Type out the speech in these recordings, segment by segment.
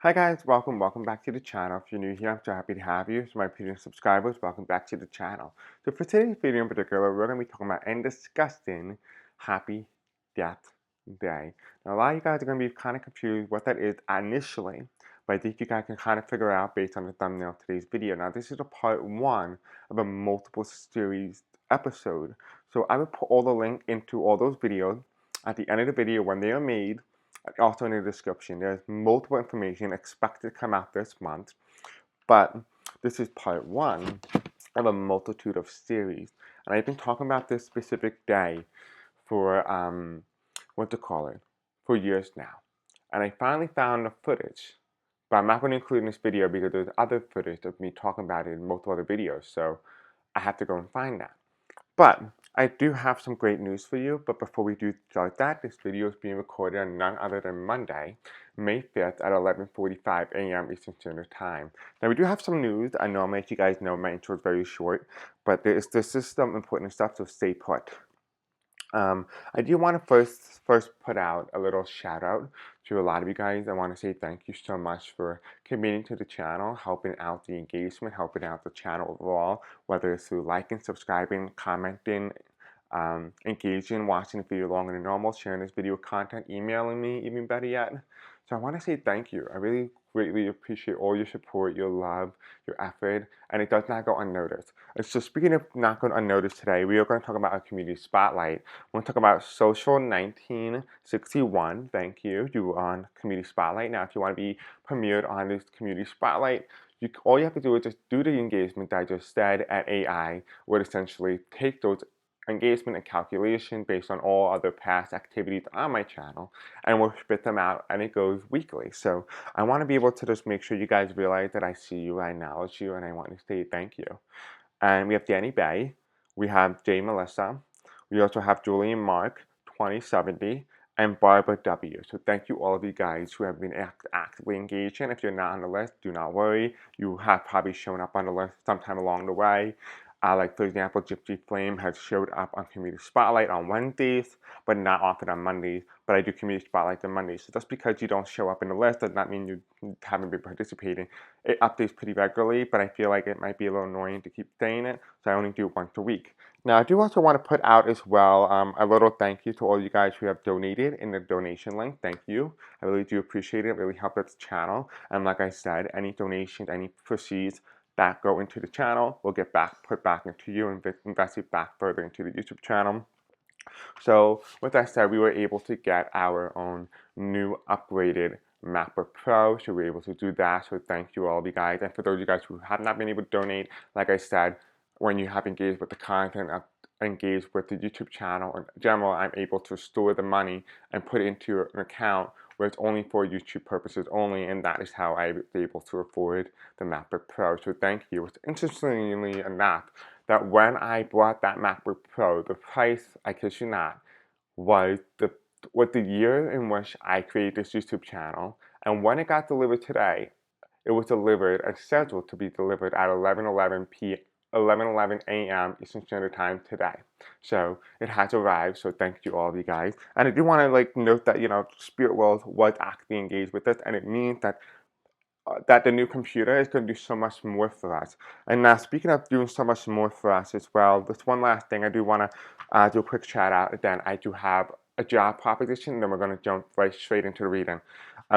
Hi guys, welcome back to the channel. If you're new here, I'm so happy to have you. So my previous subscribers, welcome back to the channel. So for today's video in particular, we're going to be talking about and discussing Happy Death Day. Now a lot of you guys are going to be kind of confused what that is initially, but I think you guys can kind of figure out based on the thumbnail of today's video. Now this is a part one of a multiple series episode. So I will put all the link into all those videos at the end of the video when they are made. Also in the description, there's multiple information expected to come out this month, but this is part one of a multitude of series. And I've been talking about this specific day for, for years now. And I finally found the footage, but I'm not going to include in this video because there's other footage of me talking about it in multiple other videos, so I have to go and find that. But I do have some great news for you, but before we do start that, this video is being recorded on none other than Monday, May 5th at 11:45 a.m. Eastern Standard Time. Now we do have some news. I know, as you guys know, my intro is very short, but this is some important stuff, so stay put. I do want to first put out a little shout out to a lot of you guys. I want to say thank you so much for committing to the channel, helping out the engagement, helping out the channel overall, whether it's through liking, subscribing, commenting, engaging, watching the video longer than normal, sharing this video content, emailing me, even better yet. So I want to say thank you. I really greatly appreciate all your support, your love, your effort, and it does not go unnoticed. So speaking of not going unnoticed today, we are going to talk about our community spotlight. We're going to talk about Social 1961. Thank you. You are on community spotlight. Now, if you want to be premiered on this community spotlight, all you have to do is just do the engagement that I just said at AI, would essentially take those engagement and calculation based on all other past activities on my channel, and we'll spit them out, and it goes weekly. So I want to be able to just make sure you guys realize that I see you, I acknowledge you, and I want to say thank you. And we have Danny Bay, we have Jay Melissa, we also have Julian Mark 2070, and Barbara W. So thank you all of you guys who have been actively engaging. If you're not on the list, do not worry. You have probably shown up on the list sometime along the way. Like for example, Gypsy Flame has showed up on Community Spotlight on Wednesdays, but not often on Mondays. But I do Community Spotlight on Mondays. So just because you don't show up in the list does not mean you haven't been participating. It updates pretty regularly, but I feel like it might be a little annoying to keep saying it, so I only do it once a week. Now, I do also want to put out as well a little thank you to all you guys who have donated in the donation link. Thank you. I really do appreciate it. It really helped this channel. And like I said, any donations, any proceeds that go into the channel will get put back into you and invested back further into the YouTube channel. So with that said, we were able to get our own new upgraded MacBook Pro, so we were able to do that. So thank you all of you guys. And for those of you guys who have not been able to donate, like I said, when you have engaged with the content, engaged with the YouTube channel in general, I'm able to store the money and put it into an account where it's only for YouTube purposes only, and that is how I was able to afford the MacBook Pro. So thank you. Interestingly enough, that when I bought that MacBook Pro, the price, I kid you not, was the year in which I created this YouTube channel, and when it got delivered today, it was delivered and scheduled to be delivered at 11:11 a.m. Eastern Standard Time today. So it has arrived. So thank you all of you guys. And I do want to note that Spirit World was actively engaged with this, and it means that the new computer is going to do so much more for us. And now, speaking of doing so much more for us as well, this one last thing I do want to do a quick shout out. Again, I do have a job proposition, then we're going to jump right straight into the reading.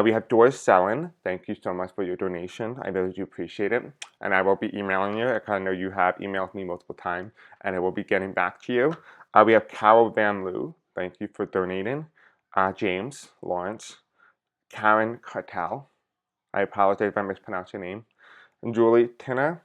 We have Doris Sellen. Thank you so much for your donation. I really do appreciate it. And I will be emailing you. I know you have emailed me multiple times, and I will be getting back to you. We have Carol Van Loo. Thank you for donating. James Lawrence. Karen Cartel. I apologize if I mispronounced your name. And Julie Tinner,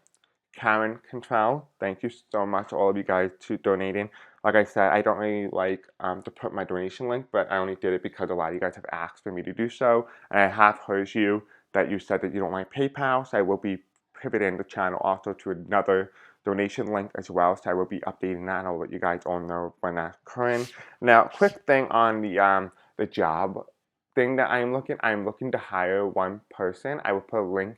Karen Cantrell, thank you so much, all of you guys, to donating. Like I said, I don't really like to put my donation link, but I only did it because a lot of you guys have asked for me to do so. And I have heard you that you said that you don't like PayPal, so I will be pivoting the channel also to another donation link as well. So I will be updating that, and I'll let you guys all know when that's occurring. Now, quick thing on the job thing that I'm looking to hire one person. I will put a link.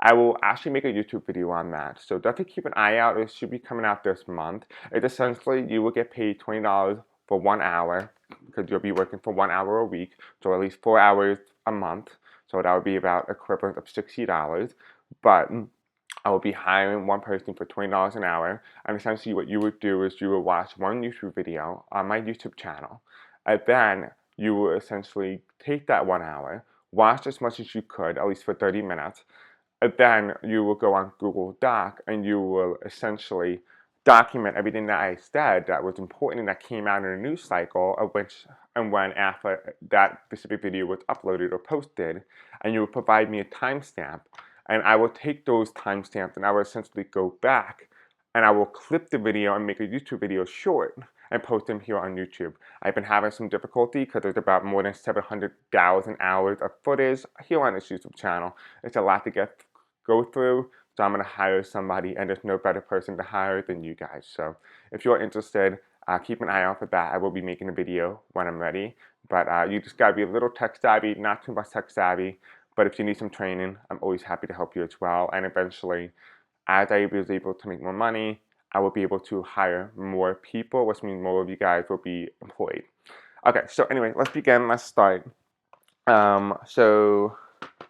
I will actually make a YouTube video on that. So definitely keep an eye out. It should be coming out this month. It's essentially you will get paid $20 for 1 hour because you'll be working for 1 hour a week. So at least 4 hours a month. So that would be about equivalent of $60. But I will be hiring one person for $20 an hour. And essentially what you would do is you would watch one YouTube video on my YouTube channel. And then you will essentially take that 1 hour, watch as much as you could, at least for 30 minutes. And then you will go on Google Doc and you will essentially document everything that I said that was important and that came out in a news cycle of which and when after that specific video was uploaded or posted, and you will provide me a timestamp, and I will take those timestamps and I will essentially go back and I will clip the video and make a YouTube video short and post them here on YouTube. I've been having some difficulty because there's about more than 700,000 hours of footage here on this YouTube channel. It's a lot to go through, so I'm going to hire somebody, and there's no better person to hire than you guys. So if you're interested, keep an eye out for that. I will be making a video when I'm ready, but you just got to be a little tech savvy, not too much tech savvy. But if you need some training, I'm always happy to help you as well. And eventually, as I was able to make more money, I will be able to hire more people, which means more of you guys will be employed. Okay, so anyway, let's begin. Let's start. So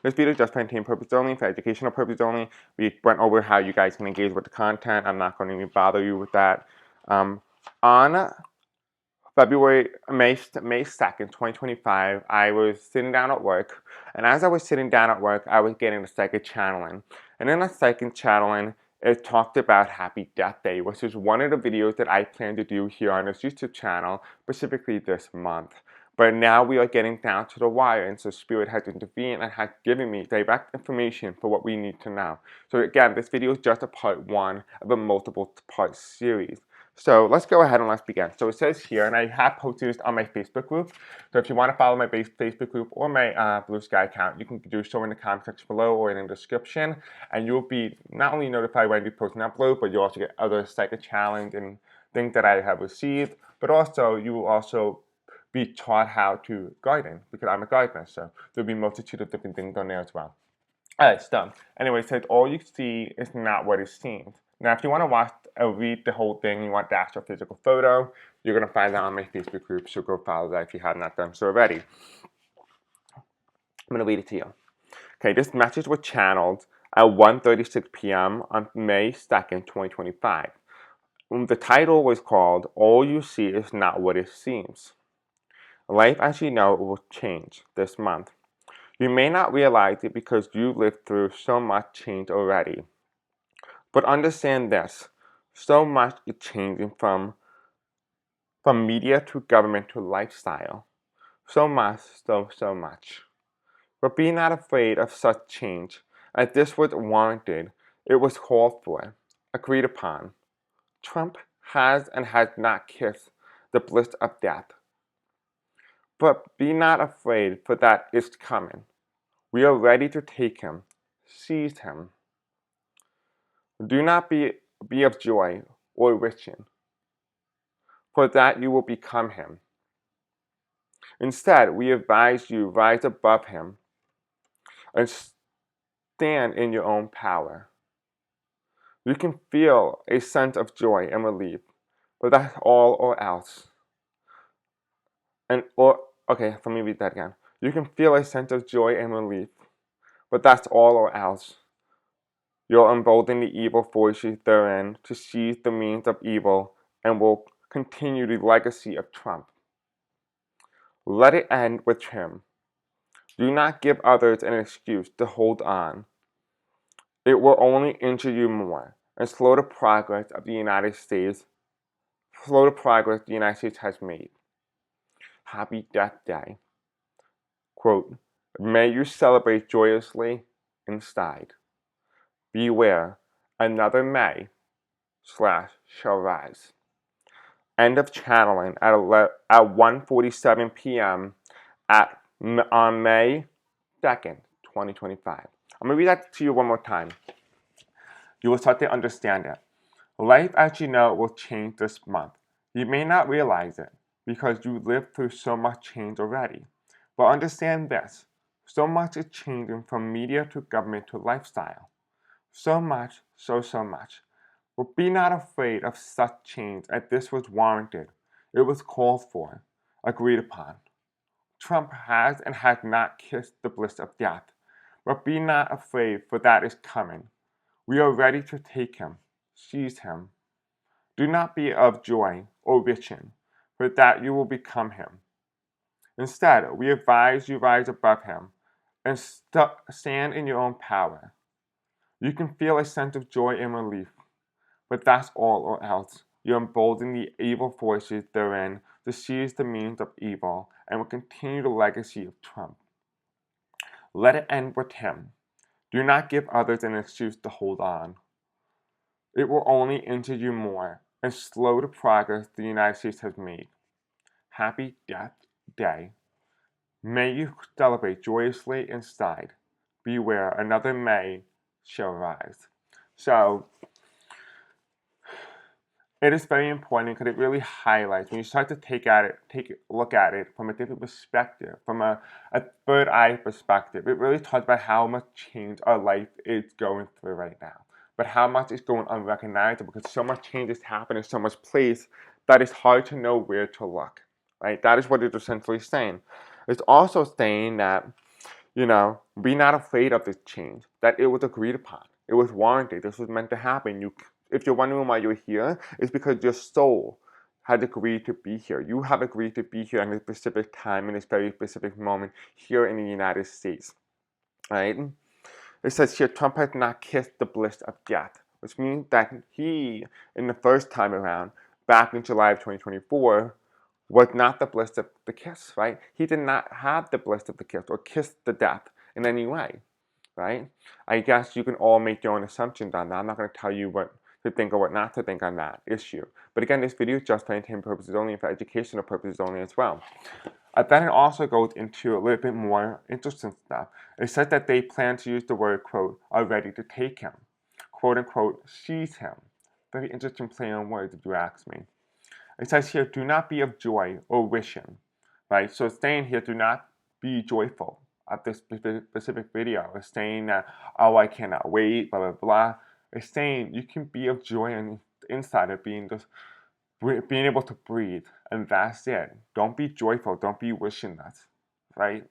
this video is just for entertainment purposes only, for educational purposes only. We went over how you guys can engage with the content. I'm not going to even bother you with that. On May 2nd, 2025, I was sitting down at work, and as I was sitting down at work, I was getting a psychic channeling. And in the psychic channeling, it talked about Happy Death Day, which is one of the videos that I plan to do here on this YouTube channel, specifically this month. But now we are getting down to the wire, and so Spirit has intervened and has given me direct information for what we need to know. So again, this video is just a part 1 of a multiple part series. So let's go ahead and let's begin. So it says here, and I have posted this on my Facebook group. So if you want to follow my Facebook group or my Blue Sky account, you can do so in the comment section below or in the description. And you'll be not only notified when I do post and upload, but you'll also get other psychic challenge and things that I have received. But also, you will also be taught how to garden, because I'm a gardener. So there'll be a multitude of different things on there as well. Alright, it's done. Anyway, it says all you see is not what it seems. Now, if you want to watch or read the whole thing, you want the actual physical photo, you're going to find that on my Facebook group, so go follow that if you have not done so already. I'm going to read it to you. Okay, this message was channeled at 1:36 p.m. on May 2nd, 2025. The title was called, All You See Is Not What It Seems. Life as you know it will change this month. You may not realize it because you lived through so much change already. But understand this, so much is changing from media to government to lifestyle. So much, so much. But be not afraid of such change, as this was warranted, it was called for, agreed upon. Trump has and has not kissed the bliss of death. But be not afraid, for that is coming. We are ready to take him, seize him. Do not be of joy or wishing, for that you will become him. Instead, we advise you rise above him and stand in your own power. You can feel a sense of joy and relief, but that's all or else. Okay, let me read that again. You can feel a sense of joy and relief, but that's all or else. You'll embolden the evil forces therein to seize the means of evil and will continue the legacy of Trump. Let it end with him. Do not give others an excuse to hold on. It will only injure you more and slow the progress of the United States. Slow the progress the United States has made. Happy Death Day. Quote, may you celebrate joyously inside. Beware, another May shall rise. End of channeling at 1:47 p.m. on May 2nd, 2025. I'm going to read that to you one more time. You will start to understand it. Life as you know it will change this month. You may not realize it because you lived through so much change already. But understand this. So much is changing from media to government to lifestyle. So much, so much. But be not afraid of such change as this was warranted. It was called for, agreed upon. Trump has and has not kissed the bliss of death. But be not afraid, for that is coming. We are ready to take him, seize him. Do not be of joy or wishing, for that you will become him. Instead, we advise you rise above him and stand in your own power. You can feel a sense of joy and relief, but that's all or else. You embolden the evil forces therein to seize the means of evil and will continue the legacy of Trump. Let it end with him. Do not give others an excuse to hold on. It will only injure you more and slow the progress the United States has made. Happy Death Day. May you celebrate joyously inside. Beware, another May shall rise. So, it is very important because it really highlights when you start to take a look at it from a different perspective, from a third eye perspective. It really talks about how much change our life is going through right now, but how much is going unrecognizable because so much change is happening in so much place that it's hard to know where to look. Right? That is what it's essentially saying. It's also saying that be not afraid of this change. That it was agreed upon. It was warranted. This was meant to happen. If you're wondering why you're here, it's because your soul had agreed to be here. You have agreed to be here at this specific time, in this very specific moment, here in the United States. Right? It says here, Trump has not kissed the bliss of death, which means that he, in the first time around, back in July of 2024, was not the bliss of the kiss, right? He did not have the bliss of the kiss or kiss the death in any way, right? I guess you can all make your own assumptions on that. I'm not going to tell you what to think or what not to think on that issue. But again, this video is just for entertainment purposes only and for educational purposes only as well. Then it also goes into a little bit more interesting stuff. It says that they plan to use the word, quote, are ready to take him, quote unquote, seize him. Very interesting play on words, if you ask me. It says here, do not be of joy or wishing, right? So it's saying here, do not be joyful at this specific video. It's saying that, oh, I cannot wait, blah, blah, blah. It's saying you can be of joy on the inside of being able to breathe, and that's it. Don't be joyful. Don't be wishing that, right?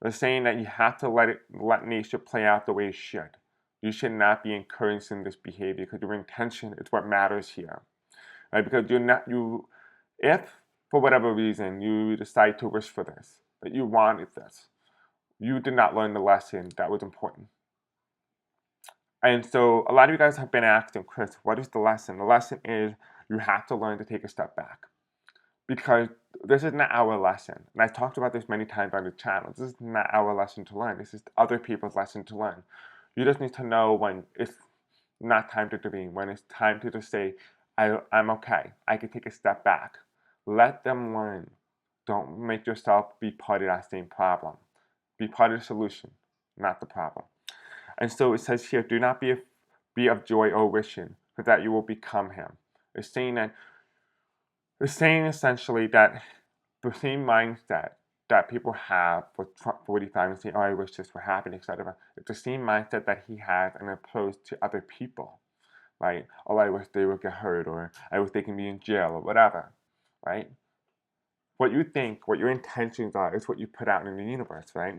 They're saying that you have to let nature play out the way it should. You should not be encouraging this behavior because your intention is what matters here. Right? Because if for whatever reason you decide to wish for this, that you wanted this, you did not learn the lesson that was important. And so a lot of you guys have been asking, Chris, what is the lesson? The lesson is you have to learn to take a step back. Because this is not our lesson. And I've talked about this many times on the channel. This is not our lesson to learn. This is other people's lesson to learn. You just need to know when it's not time to dream, when it's time to just say, I'm okay. I can take a step back. Let them learn. Don't make yourself be part of that same problem. Be part of the solution, not the problem. And so it says here, do not be of joy or wishing, for that you will become him. It's saying essentially that the same mindset that people have for Trump 45 and say, oh, I wish this were happening, etc. It's the same mindset that he has and applies to other people, right? Oh, I wish they would get hurt, or I wish they can be in jail, or whatever, right? What you think, what your intentions are, is what you put out in the universe, right?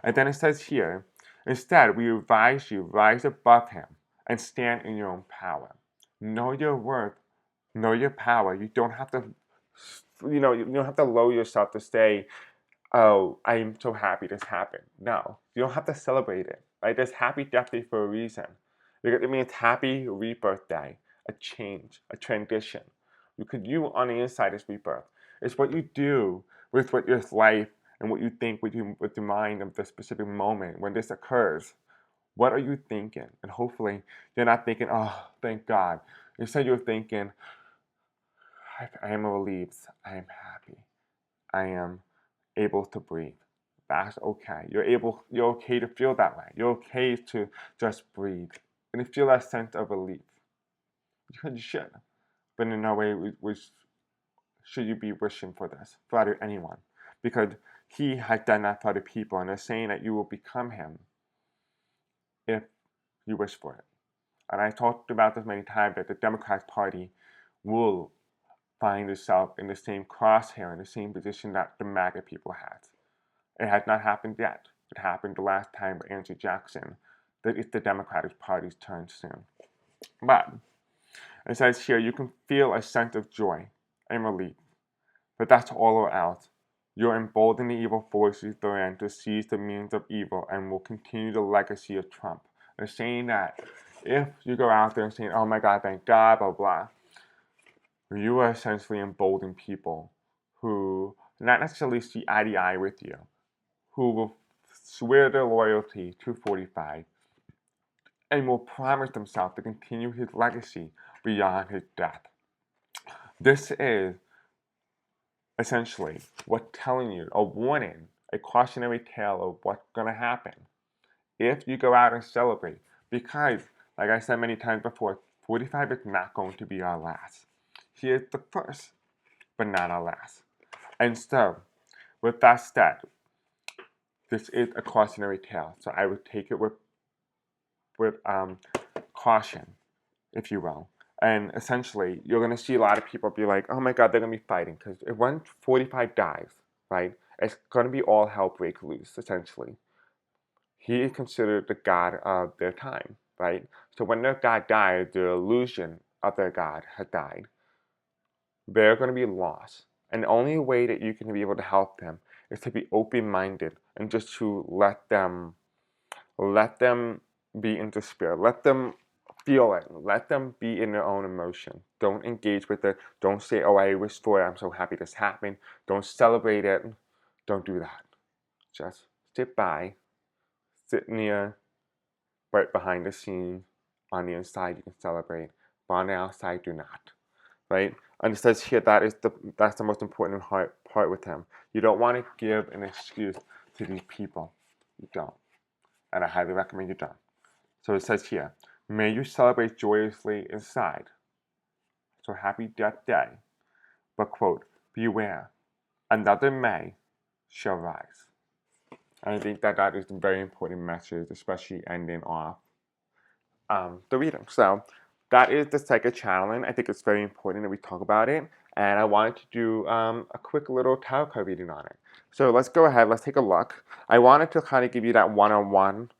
And then it says here, instead, we advise you rise above him and stand in your own power. Know your worth, know your power. You don't have to, you don't have to lower yourself to say, oh, I'm so happy this happened. No, you don't have to celebrate it, right? There's Happy Death Day for a reason. Because it means happy rebirth day, a change, a transition. Because you on the inside is rebirth. It's what you do with what your life and what you think with your mind of the specific moment when this occurs. What are you thinking? And hopefully you're not thinking, oh, thank God. Instead you're thinking, I am relieved. I am happy. I am able to breathe. That's okay. You're okay to feel that way. You're okay to just breathe and feel that sense of relief. You should. But in no way should you be wishing for this for anyone. Because he has done that for other people, and they're saying that you will become him if you wish for it. And I talked about this many times that the Democratic Party will find itself in the same crosshair, in the same position that the MAGA people had. It has not happened yet. It happened the last time with Andrew Jackson. That it's the Democratic Party's turn soon. But it says here you can feel a sense of joy and relief. But that's all else. You're emboldening the evil forces therein to seize the means of evil and will continue the legacy of Trump. They're saying that if you go out there and saying, oh my God, thank God, blah, blah, you are essentially emboldening people who not necessarily see eye to eye with you, who will swear their loyalty to 45 and will promise themselves to continue his legacy beyond his death. This is essentially what telling you, a warning, a cautionary tale of what's going to happen if you go out and celebrate. Because, like I said many times before, 45 is not going to be our last. He is the first, but not our last. And so, with that said, this is a cautionary tale. So I would take it with caution, if you will. And essentially, you're going to see a lot of people be like, oh my God, they're going to be fighting. Because when 45 dies, right, it's going to be all hell break loose, essentially. He is considered the god of their time, right? So when their god dies, the illusion of their god has died. They're going to be lost. And the only way that you can be able to help them is to be open-minded and just to let them be in despair. Let them feel it. Let them be in their own emotion. Don't engage with it. Don't say, oh, I wish for it. I'm so happy this happened. Don't celebrate it. Don't do that. Just sit by, sit near, right behind the scene. On the inside, you can celebrate. But on the outside, do not. Right? And it says here that's the most important part with him. You don't want to give an excuse to these people. You don't. And I highly recommend you don't. So it says here, may you celebrate joyously inside. So happy Death Day. But quote, beware, another May shall rise. And I think that is a very important message, especially ending off the reading. So that is the second challenge. I think it's very important that we talk about it. And I wanted to do a quick little tarot card reading on it. So let's go ahead. Let's take a look. I wanted to kind of give you that one-on-one,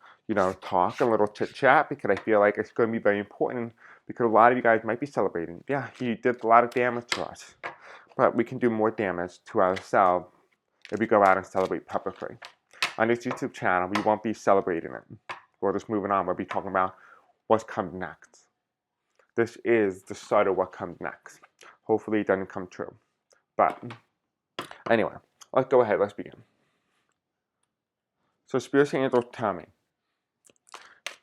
talk, a little chit-chat, because I feel like it's going to be very important because a lot of you guys might be celebrating. Yeah, he did a lot of damage to us. But we can do more damage to ourselves if we go out and celebrate publicly. On this YouTube channel, we won't be celebrating it. We're just moving on. We'll be talking about what's come next. This is the start of what comes next. Hopefully it doesn't come true. But anyway, let's go ahead. Let's begin. So Spirit Angels tell me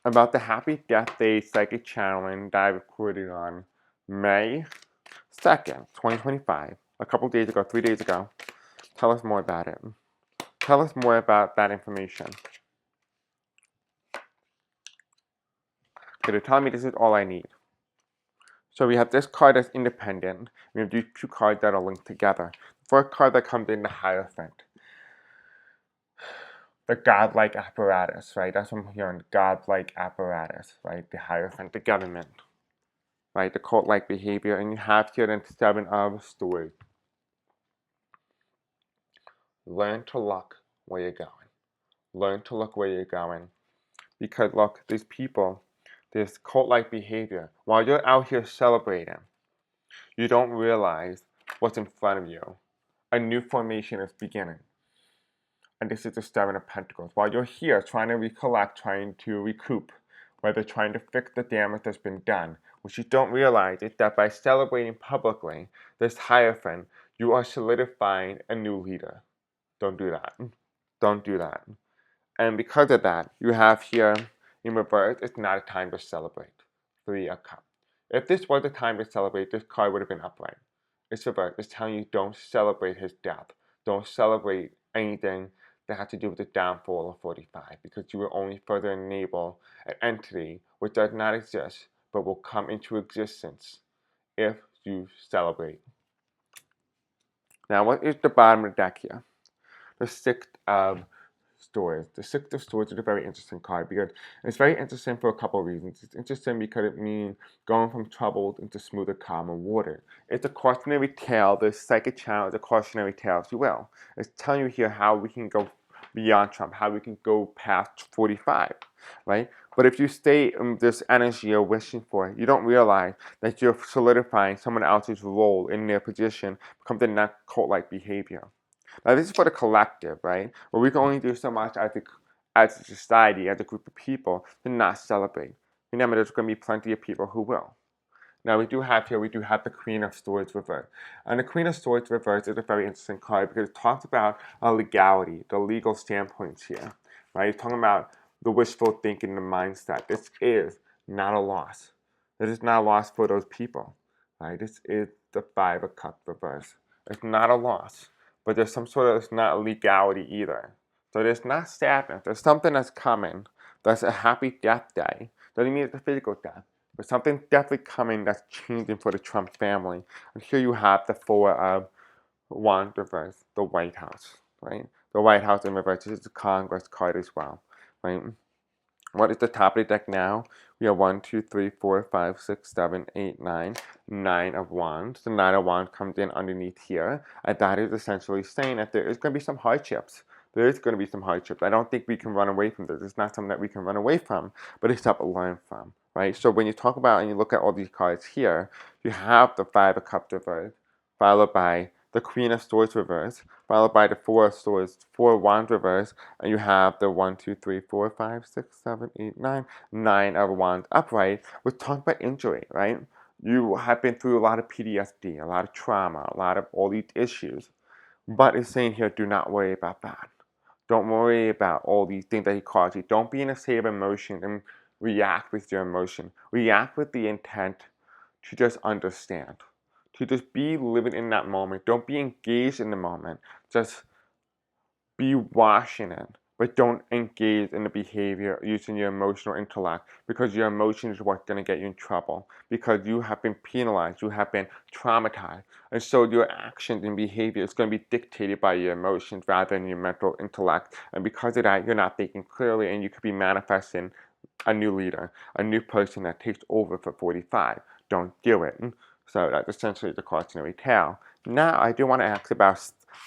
about the Happy Death Day psychic channeling that I recorded on May 2nd, 2025. A couple days ago, 3 days ago. Tell us more about it. Tell us more about that information. They're telling me this is all I need. So we have this card that's independent. We have these two cards that are linked together. The first card that comes in, the Hierophant. The godlike apparatus, right? That's what I'm hearing. Godlike apparatus, right? The Hierophant, the government, right? The cult-like behavior. And you have here the Seven of Swords. Learn to look where you're going. Learn to look where you're going. Because look, these people, this cult-like behavior, while you're out here celebrating, you don't realize what's in front of you. A new formation is beginning. And this is the Seven of Pentacles. While you're here trying to recollect, trying to recoup, whether trying to fix the damage that's been done, what you don't realize is that by celebrating publicly this Hierophant, you are solidifying a new leader. Don't do that. Don't do that. And because of that, you have here in reverse, it's not a time to celebrate. Three of Cups. If this was a time to celebrate, this card would have been upright. It's reverse. It's telling you don't celebrate his death. Don't celebrate anything that has to do with the downfall of 45, because you will only further enable an entity which does not exist but will come into existence if you celebrate. Now, what is the bottom of the deck here? The Six of Swords. The Six of Swords is a very interesting card because it's very interesting for a couple of reasons. It's interesting because it means going from troubled into smoother, calmer water. It's a cautionary tale. The psychic channel is a cautionary tale, if you will. It's telling you here how we can go beyond Trump, how we can go past 45, right? But if you stay in this energy you're wishing for, you don't realize that you're solidifying someone else's role in their position, becomes the next cult-like behavior. Now, this is for the collective, right? But we can only do so much as a society, as a group of people, to not celebrate. Remember, there's going to be plenty of people who will. Now, we do have the Queen of Swords reversed. And the Queen of Swords reversed is a very interesting card because it talks about legality, the legal standpoints here, right? It's talking about the wishful thinking, the mindset. This is not a loss. This is not a loss for those people, right? This is the Five of Cups reversed. It's not a loss, but there's some sort of, it's not legality either. So there's not sadness. There's something that's coming. That's a happy death day. Doesn't mean it's a physical death. But something's definitely coming that's changing for the Trump family. And here you have the Four of Wands reversed, the White House, right? The White House in reverse. This is the Congress card as well, right? What is the top of the deck now? We have 1, 2, 3, 4, 5, 6, 7, 8, 9. 9 of Wands. The 9 of Wands comes in underneath here. And that is essentially saying that there is going to be some hardships. There is going to be some hardships. I don't think we can run away from this. It's not something that we can run away from, but it's something to learn from, right? So when you talk about and you look at all these cards here, you have the Five of Cups reversed, followed by the Queen of Swords reversed, followed by the Four of Swords, Four of Wands reversed, and you have the 1, 2, 3, 4, 5, 6, 7, 8, 9, 9 of Wands upright. We're talking about injury, right? You have been through a lot of PTSD, a lot of trauma, a lot of all these issues. But it's saying here, do not worry about that. Don't worry about all these things that he caused you. Don't be in a state of emotion and react with your emotion. React with the intent to just understand, to just be living in that moment. Don't be engaged in the moment. Just be watching it, but don't engage in the behavior using your emotional intellect, because your emotion is what's going to get you in trouble, because you have been penalized, you have been traumatized, and so your actions and behavior is going to be dictated by your emotions rather than your mental intellect, and because of that, you're not thinking clearly, and you could be manifesting a new leader, a new person that takes over for 45. Don't do it. So that's essentially the cautionary tale. Now, I do want to ask about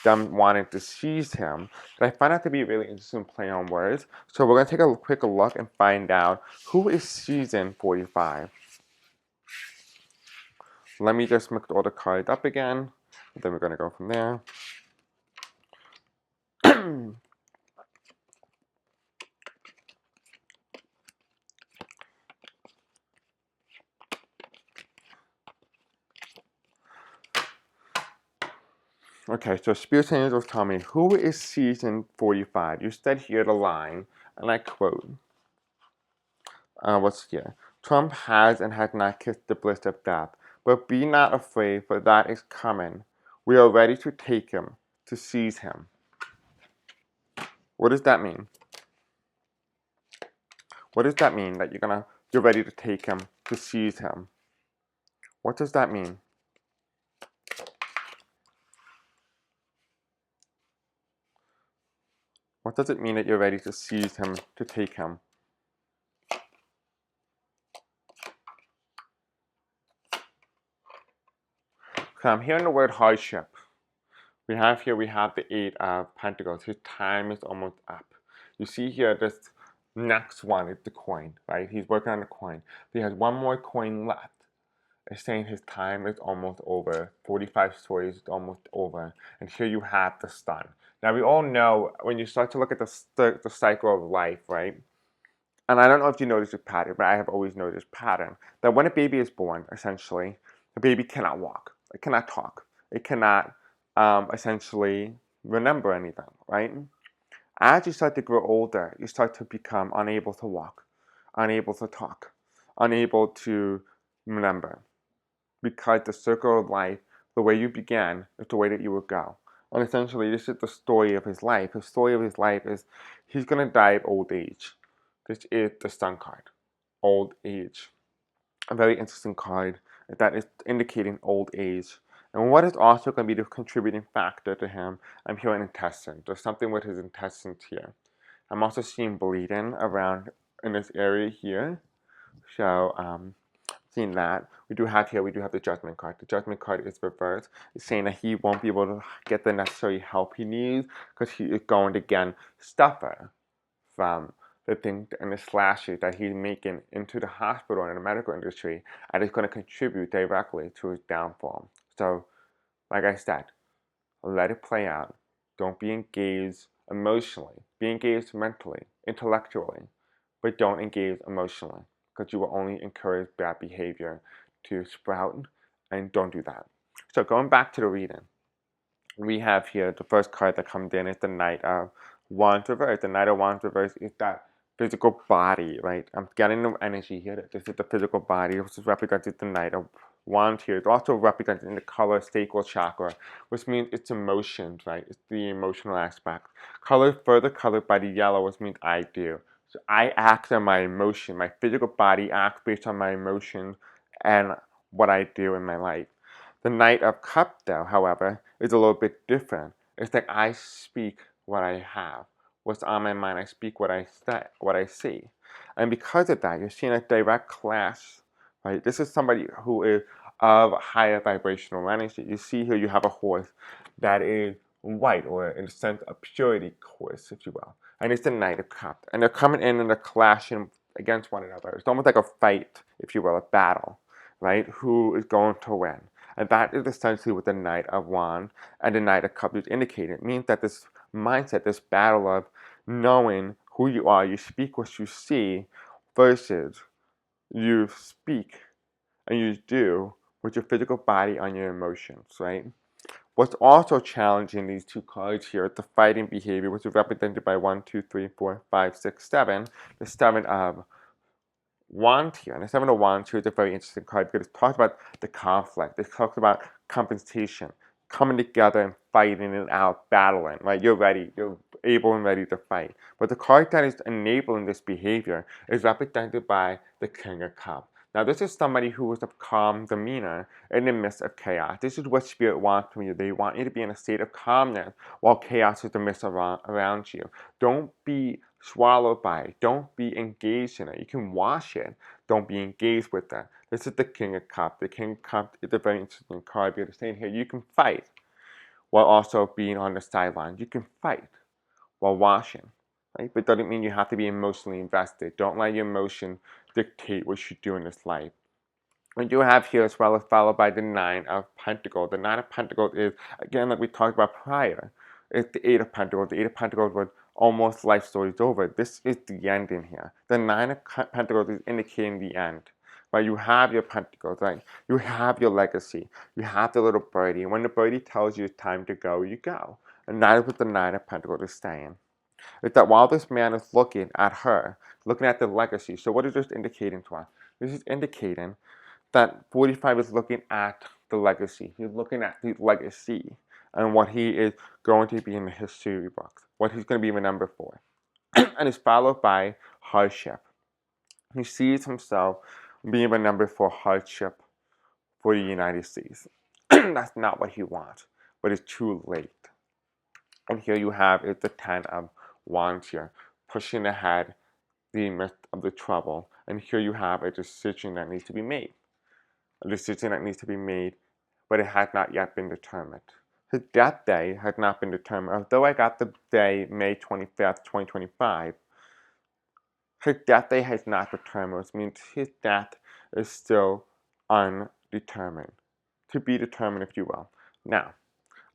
them wanting to seize him, but I find that to be a really interesting play on words. So we're going to take a quick look and find out who is seizing 45. Let me just mix all the cards up again, and then we're going to go from there. Okay, so Spirit Angels tell me, who is season 45? You said here the line, and I quote, what's here? Trump has and has not kissed the bliss of death, but be not afraid, for that is coming. We are ready to take him, to seize him. What does that mean? What does that mean that you're ready to take him, to seize him? What does that mean? What does it mean that you're ready to seize him, to take him? So I'm hearing the word hardship. We have the Eight of Pentacles. His time is almost up. You see here, this next one is the coin, right? He's working on the coin. He has one more coin left. It's saying his time is almost over. 45 stories is almost over. And here you have the sun. Now, we all know when you start to look at the cycle of life, right? And I don't know if you notice this pattern, but I have always noticed this pattern, that when a baby is born, essentially, the baby cannot walk. It cannot talk. It cannot essentially remember anything, right? As you start to grow older, you start to become unable to walk, unable to talk, unable to remember, because the circle of life, the way you began, is the way that you will go. And essentially, this is the story of his life. The story of his life is he's going to die of old age. This is the Sun card, old age. A very interesting card that is indicating old age. And what is also going to be the contributing factor to him, I'm hearing intestine. There's something with his intestines here. I'm also seeing bleeding around in this area here. So seen that. We do have the Judgment card. The Judgment card is reversed. It's saying that he won't be able to get the necessary help he needs because he is going to, again, suffer from the thing and the slashes that he's making into the hospital and the medical industry, and it's going to contribute directly to his downfall. So, like I said, let it play out. Don't be engaged emotionally. Be engaged mentally, intellectually, but don't engage emotionally because you will only encourage bad behavior to sprout, and don't do that. So going back to the reading, we have here the first card that comes in is the Knight of Wands reverse. The Knight of Wands reverse is that physical body, right? I'm getting the energy here. This is the physical body, which is represented the Knight of Wands here. It's also represented in the color sacral chakra, which means it's emotions, right? It's the emotional aspect. Color further colored by the yellow, which means I do. So I act on my emotion. My physical body acts based on my emotions and what I do in my life. The Knight of Cups, though, however, is a little bit different. It's like I speak what I have. What's on my mind, I speak what I say, what I see. And because of that, you're seeing a direct clash, right? This is somebody who is of higher vibrational energy. You see here you have a horse that is white, or in the sense of purity horse, if you will. And it's the Knight of Cups. And they're coming in and they're clashing against one another. It's almost like a fight, if you will, a battle, right? Who is going to win? And that is essentially what the Knight of Wands and the Knight of Cups is indicating. It means that this mindset, this battle of knowing who you are, you speak what you see, versus you speak and you do with your physical body on your emotions, right? What's also challenging these two cards here is the fighting behavior, which is represented by 1, 2, 3, 4, 5, 6, 7. The 7 of Wands here. And the Seven of Wands here is a very interesting card because it talks about the conflict. It talks about compensation, coming together and fighting it out, battling, right? You're ready. You're able and ready to fight. But the card that is enabling this behavior is represented by the King of Cups. Now, this is somebody who is of calm demeanor in the midst of chaos. This is what Spirit wants from you. They want you to be in a state of calmness while chaos is the midst around you. Don't be swallowed by it. Don't be engaged in it. You can wash it. Don't be engaged with that. This is the King of Cups. The King of Cups is a very interesting card because saying here you can fight while also being on the sidelines. You can fight while washing. Right? But it doesn't mean you have to be emotionally invested. Don't let your emotion dictate what you do in this life. What you have here as well is followed by the Nine of Pentacles. The Nine of Pentacles is, again, like we talked about prior, it's the Eight of Pentacles. The Eight of Pentacles was almost life story's over. This is the end in here. The Nine of Pentacles is indicating the end. Right? You have your pentacles, right? You have your legacy. You have the little birdie. And when the birdie tells you it's time to go, you go. And that is what the Nine of Pentacles is saying. Is that while this man is looking at her, looking at the legacy, so what is this indicating to us? This is indicating that 45 is looking at the legacy. He's looking at the legacy and what he is going to be in the history books, what he's going to be remembered for. And it's followed by hardship. He sees himself being remembered for hardship for the United States. That's not what he wants, but it's too late. And here you have is the Ten of Wands here, pushing ahead the midst of the trouble. And here you have a decision that needs to be made. A decision that needs to be made, but it has not yet been determined. His death day has not been determined. Although I got the day May 25th, 2025, his death day has not determined, which means his death is still undetermined. To be determined, if you will. Now,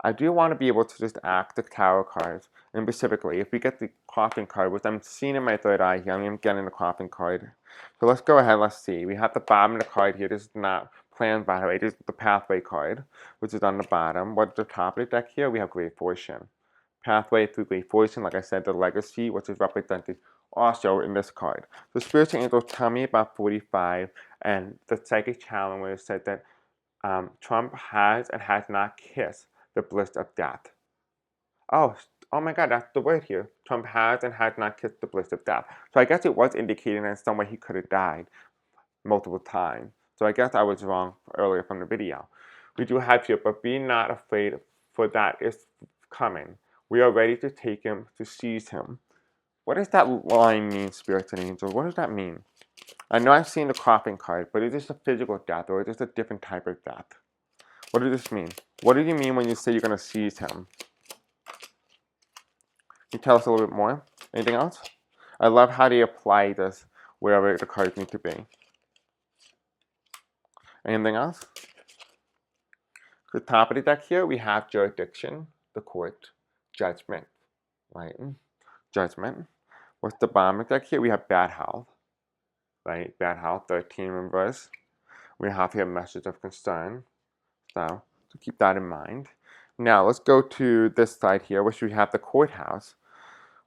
I do want to be able to just act the tarot cards, and specifically, if we get the coffin card, which I'm seeing in my third eye here, I'm getting the coffin card. So let's go ahead, let's see. We have the bottom of the card here. This is not planned, by the way. This is the pathway card, which is on the bottom. What's the top of the deck here? We have Great Fortune. Pathway through Great Fortune, like I said, the legacy, which is represented also in this card. So Spiritual Angels tell me about 45, and the Psychic Challenge where it said that Trump has and has not kissed the bliss of death. Oh, oh my God, that's the word here. Trump has and has not kissed the bliss of death. So I guess it was indicating in some way he could have died multiple times. So I guess I was wrong earlier from the video. We do have here, but be not afraid, for that is coming. We are ready to take him, to seize him. What does that line mean, spirits and angels? What does that mean? I know I've seen the coughing card, but is this a physical death or is this a different type of death? What does this mean? What do you mean when you say you're going to seize him? Can you tell us a little bit more? Anything else? I love how they apply this wherever the cards need to be. Anything else? The top of the deck here, we have jurisdiction, the court, judgment, right? Judgment. What's the bottom of the deck here? We have bad health, right? Bad health, 13 in reverse. We have here message of concern. So keep that in mind. Now let's go to this side here, which we have the courthouse,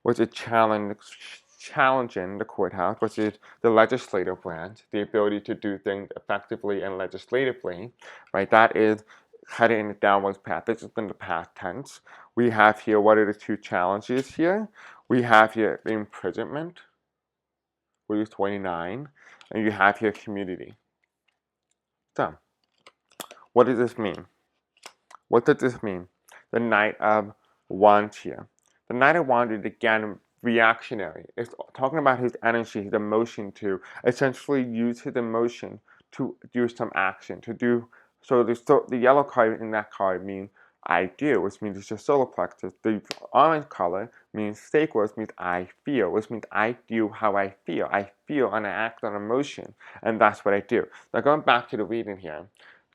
which is challenging the courthouse, which is the legislative branch, the ability to do things effectively and legislatively, right? That is heading in the downwards path. This is in the past tense. We have here, what are the two challenges here? We have here the imprisonment, which is 29, and you have here community. So, what does this mean? What does this mean? The Knight of Wands here. The Knight of Wands is again reactionary. It's talking about his energy, his emotion to essentially use his emotion to do some action, to do. So the yellow card in that card means I do, which means it's your solar plexus. The orange color means sacral, which means I feel, which means I do how I feel. I feel and I act on emotion, and that's what I do. Now going back to the reading here.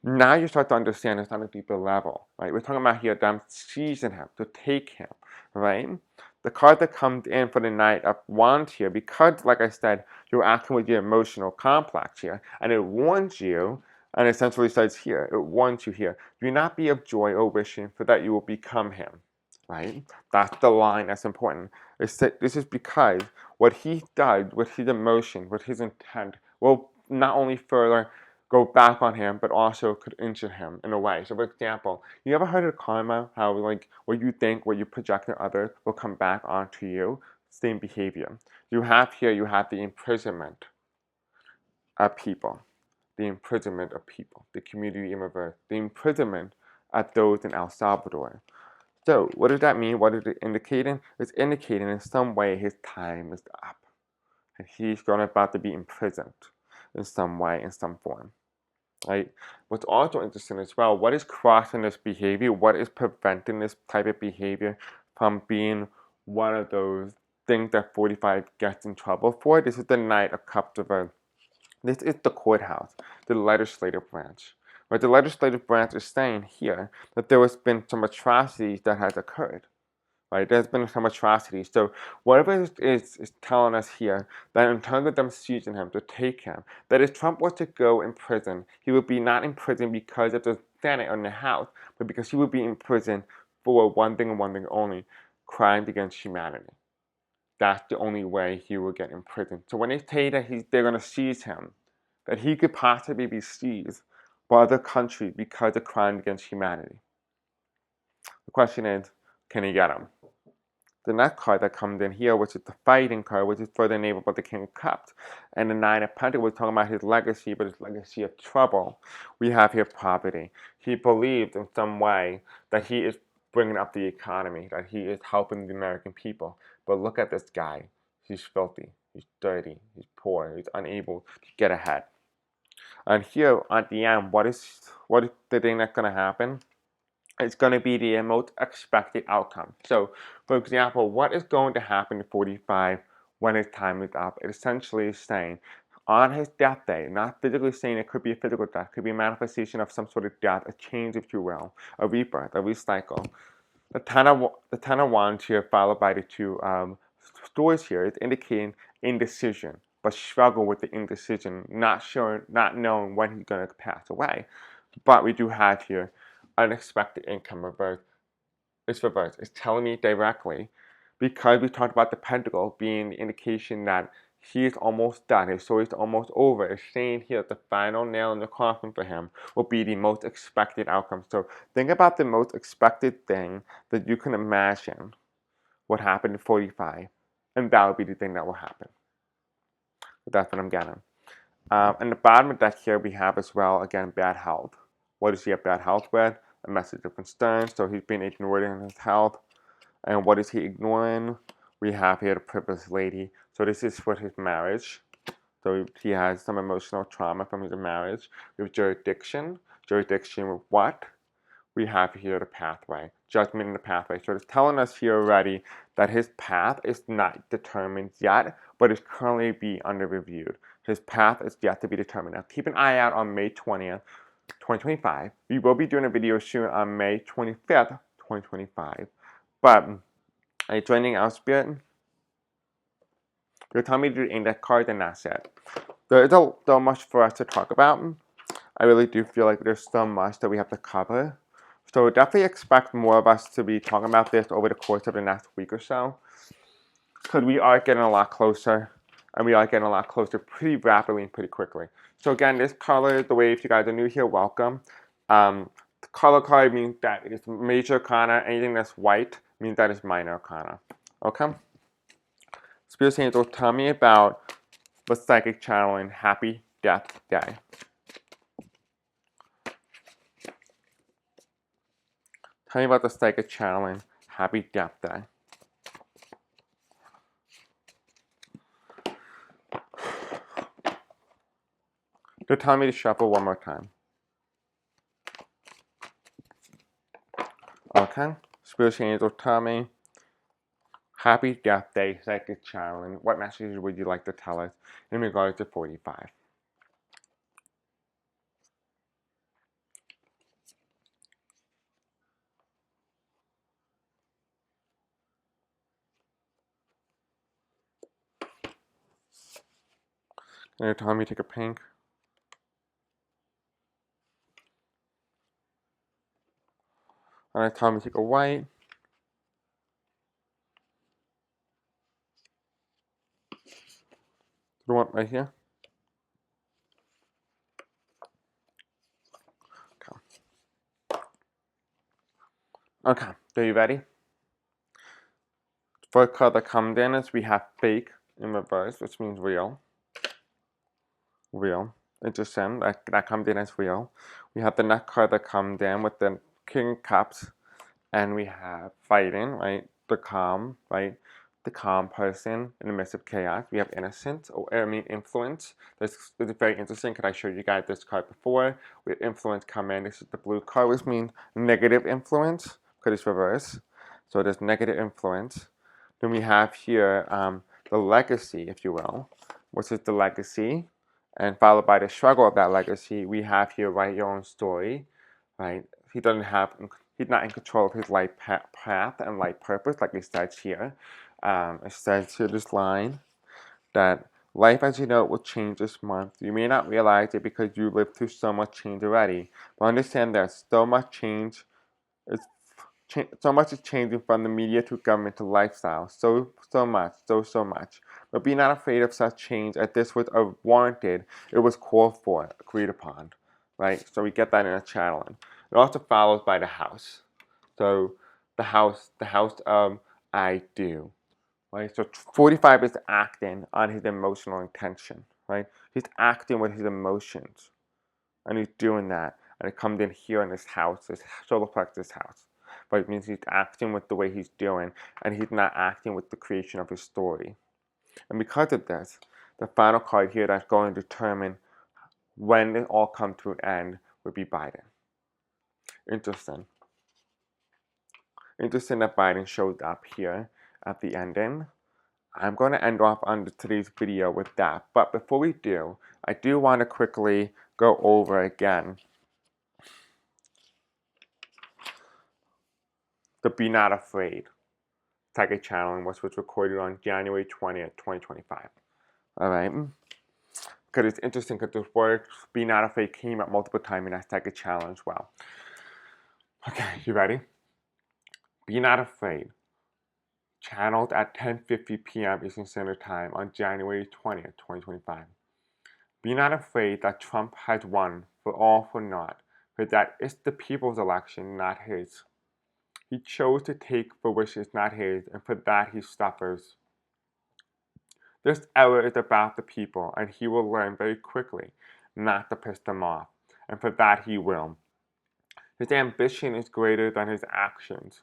Now you start to understand it's on a deeper level, right? We're talking about here them seizing him, to take him, right? The card that comes in for the Knight of Wands here, because, like I said, you're acting with your emotional complex here, and it warns you, and essentially says here, it warns you here, do not be of joy or wishing, for that you will become him, right? That's the line that's important. This is because what he does with his emotion, with his intent, will not only further go back on him, but also could injure him in a way. So, for example, you ever heard of karma? How like what you think, what you project on others will come back onto you? Same behavior. You have here, you have the imprisonment of people, the imprisonment of people, the community in reverse, the imprisonment of those in El Salvador. So, what does that mean? What is it indicating? It's indicating in some way his time is up, and he's going about to be imprisoned in some way, in some form. Right? What's also interesting as well, what is crossing this behavior? What is preventing this type of behavior from being one of those things that 45 gets in trouble for? This is the Knight of Cups reversed. This is the courthouse, the legislative branch. Right? The legislative branch is saying here that there has been some atrocities that has occurred. Right? There's been some atrocities. So whatever is telling us here, that in terms of them seizing him, to take him, that if Trump was to go in prison, he would be not in prison because of the Senate or the House, but because he would be in prison for one thing and one thing only, crimes against humanity. That's the only way he will get in prison. So when they say that they're going to seize him, that he could possibly be seized by other countries because of crimes against humanity. The question is, can he get him? The next card that comes in here, which is the fighting card, which is further enabled by the King of Cups. And the Nine of Pentacles, we're talking about his legacy, but his legacy of trouble. We have here poverty. He believes in some way that he is bringing up the economy, that he is helping the American people. But look at this guy. He's filthy. He's dirty. He's poor. He's unable to get ahead. And here at the end, what is the thing that's going to happen? It's going to be the most expected outcome. So, for example, what is going to happen to 45 when his time is up? It essentially is saying on his death day, not physically saying it could be a physical death, it could be a manifestation of some sort of death, a change, if you will, a rebirth, a recycle. The Ten of Wands here, followed by the two swords here, is indicating indecision, but struggle with the indecision, not sure, not knowing when he's going to pass away. But we do have here unexpected income reverse. It's reversed. It's telling me directly, because we talked about the pentacle being the indication that he is almost done. His story is almost over. It's saying here that the final nail in the coffin for him will be the most expected outcome. So think about the most expected thing that you can imagine what happened in 45, and that will be the thing that will happen. So that's what I'm getting. And the bottom of that here we have as well, again, bad health. What does he have bad health with? A message of concern, so he's been ignored in his health. And what is he ignoring? We have here the Privileged Lady. So this is for his marriage. So he has some emotional trauma from his marriage. We have jurisdiction. Jurisdiction with what? We have here the pathway. Judgment in the pathway. So it's telling us here already that his path is not determined yet, but is currently being under reviewed. His path is yet to be determined. Now keep an eye out on May 20th, 2025. We will be doing a video soon on May 25th, 2025. But are you joining our spirit? You're telling me to do index cards, and that's it. There is so much for us to talk about. I really do feel like there's so much that we have to cover. So definitely expect more of us to be talking about this over the course of the next week or so. Because we are getting a lot closer. And we are getting a lot closer pretty rapidly and pretty quickly. So again, this color, the way if you guys are new here, welcome. The color card means that it's major arcana. Anything that's white means that is minor arcana. Okay? Spirit Angel, tell me about the psychic channeling Happy Death Day. Tell me about the psychic channeling Happy Death Day. They're telling me to shuffle one more time. Okay. Spirit Angel, tell me Happy Death Day, psychic channeling. What messages would you like to tell us in regards to 45? And they're telling me to take a pink. And they're telling me to take a white. The one right here. Okay. Okay. Are you ready? First card that comes in is we have fake in reverse, which means real. Real. Interesting. That comes in as real. We have the next card that comes in with the King of Cups. And we have fighting, right? The calm, right? The calm person in the midst of chaos. We have innocence, or influence. This is very interesting because I showed you guys this card before. We have influence come in. This is the blue card, which means negative influence because it's reverse. So there's negative influence. Then we have here the legacy, if you will, which is the legacy. And followed by the struggle of that legacy, we have here write your own story, right? He's not in control of his life path and life purpose, like it says here. It says here this line that life as you know it will change this month. You may not realize it because you lived through so much change already, but understand there's so much change. So much is changing from the media to government to lifestyle. So much. But be not afraid of such change, as this was warranted. It was called for, agreed upon, right? So we get that in a channeling. It also follows by the house. So the house of I do, right? So 45 is acting on his emotional intention, right? He's acting with his emotions, and he's doing that. And it comes in here in this house, this solar plexus house. But it means he's acting with the way he's doing, and he's not acting with the creation of his story. And because of this, the final card here that's going to determine when it all comes to an end would be Biden. Interesting. Interesting that Biden showed up here at the ending. I'm going to end off on today's video with that. But before we do, I do want to quickly go over again the Be Not Afraid psychic channeling, which was recorded on January 20th, 2025. Alright? Because it's interesting because this word Be Not Afraid came up multiple times in that psychic challenge as well. Okay, you ready? Be Not Afraid. Channeled at 10:50 p.m. Eastern Standard Time on January 20th, 2025. Be not afraid that Trump has won for all for naught, for that it's the people's election, not his. He chose to take for which is not his, and for that he suffers. This error is about the people, and he will learn very quickly not to piss them off, and for that he will. His ambition is greater than his actions,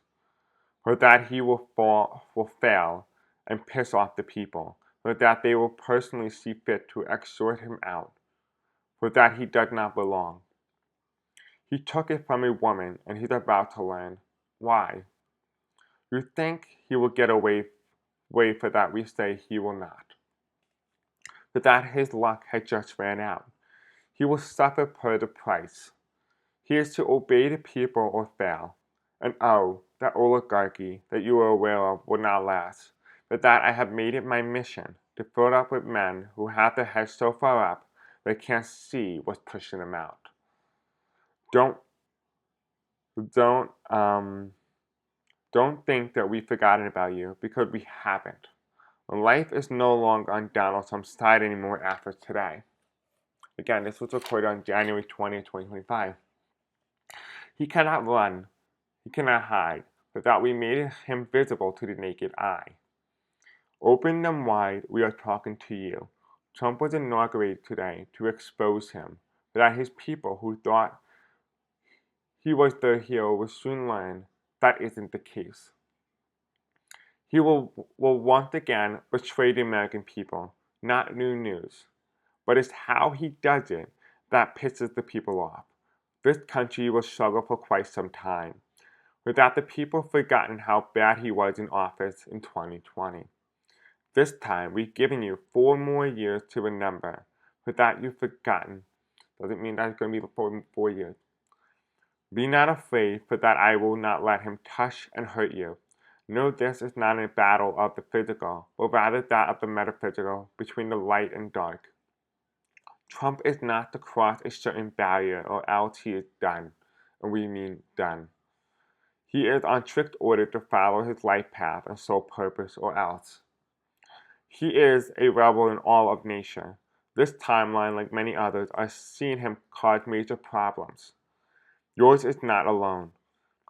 for that he will fail and piss off the people, but that they will personally see fit to exhort him out, for that he does not belong. He took it from a woman, and he's about to learn. Why? You think he will get away for that we say he will not. For that his luck had just ran out. He will suffer per the price. He is to obey the people or fail. And oh, that oligarchy that you are aware of will not last. For that I have made it my mission to fill it up with men who have their heads so far up they can't see what's pushing them out. Don't think that we've forgotten about you, because we haven't. Life is no longer on Donald Trump's side anymore after today. Again, this was recorded on January 20th, 2025. He cannot run, he cannot hide, without we made him visible to the naked eye. Open them wide, we are talking to you. Trump was inaugurated today to expose him, so that his people who thought he was their hero will soon learn that isn't the case. He will once again betray the American people, not new news. But it's how he does it that pisses the people off. This country will struggle for quite some time, without the people forgotten how bad he was in office in 2020. This time, we've given you 4 more years to remember. Without you've forgotten, doesn't mean that it's going to be 4 years. Be not afraid, for that I will not let him touch and hurt you. Know this is not a battle of the physical, but rather that of the metaphysical, between the light and dark. Trump is not to cross a certain barrier, or else he is done, and we mean done. He is on strict order to follow his life path and sole purpose, or else. He is a rebel in all of nature. This timeline, like many others, are seeing him cause major problems. Yours is not alone.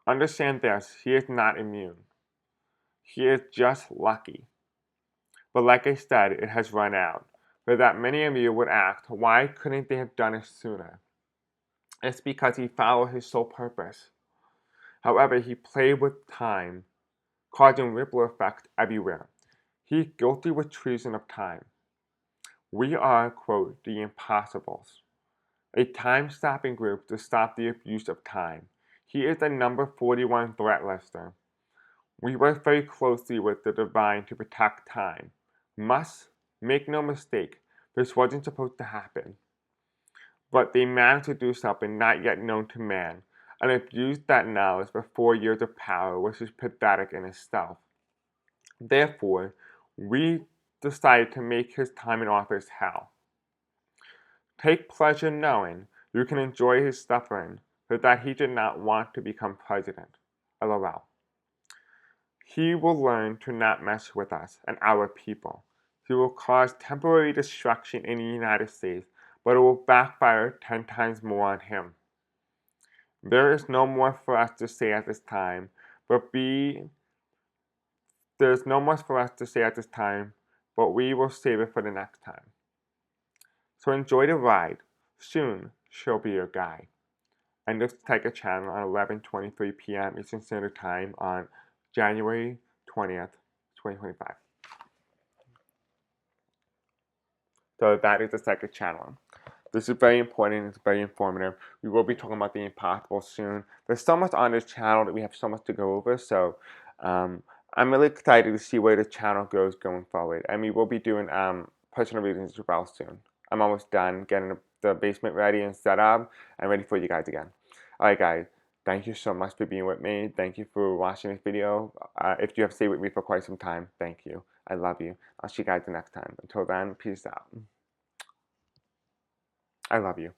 Understand this, he is not immune. He is just lucky. But like I said, it has run out. But that many of you would ask, why couldn't they have done it sooner? It's because he followed his sole purpose. However, he played with time, causing ripple effects everywhere. He is guilty with treason of time. We are, quote, the impossibles, a time-stopping group to stop the abuse of time. He is the number 41 threat lister. We work very closely with the divine to protect time. Must make no mistake, this wasn't supposed to happen. But they managed to do something not yet known to man, and abused that knowledge for 4 years of power, which is pathetic in itself. Therefore, we decided to make his time in office hell. Take pleasure knowing you can enjoy his suffering, for that he did not want to become president. LOL. He will learn to not mess with us and our people. He will cause temporary destruction in the United States, but it will backfire 10 times more on him. There is no more for us to say at this time, there's no more for us to say at this time, but we will save it for the next time. So enjoy the ride. Soon, she'll be your guide. And this Tiger channel on 11:23 p.m. Eastern Standard Time on January 20th, 2025. So that is the second channel. This is very important, it's very informative. We will be talking about the impossible soon. There's so much on this channel that we have so much to go over, so I'm really excited to see where the channel goes going forward. And we will be doing personal readings as well soon. I'm almost done getting the basement ready and set up and ready for you guys again. Alright guys, thank you so much for being with me. Thank you for watching this video. If you have stayed with me for quite some time, thank you. I love you. I'll see you guys the next time. Until then, peace out. I love you.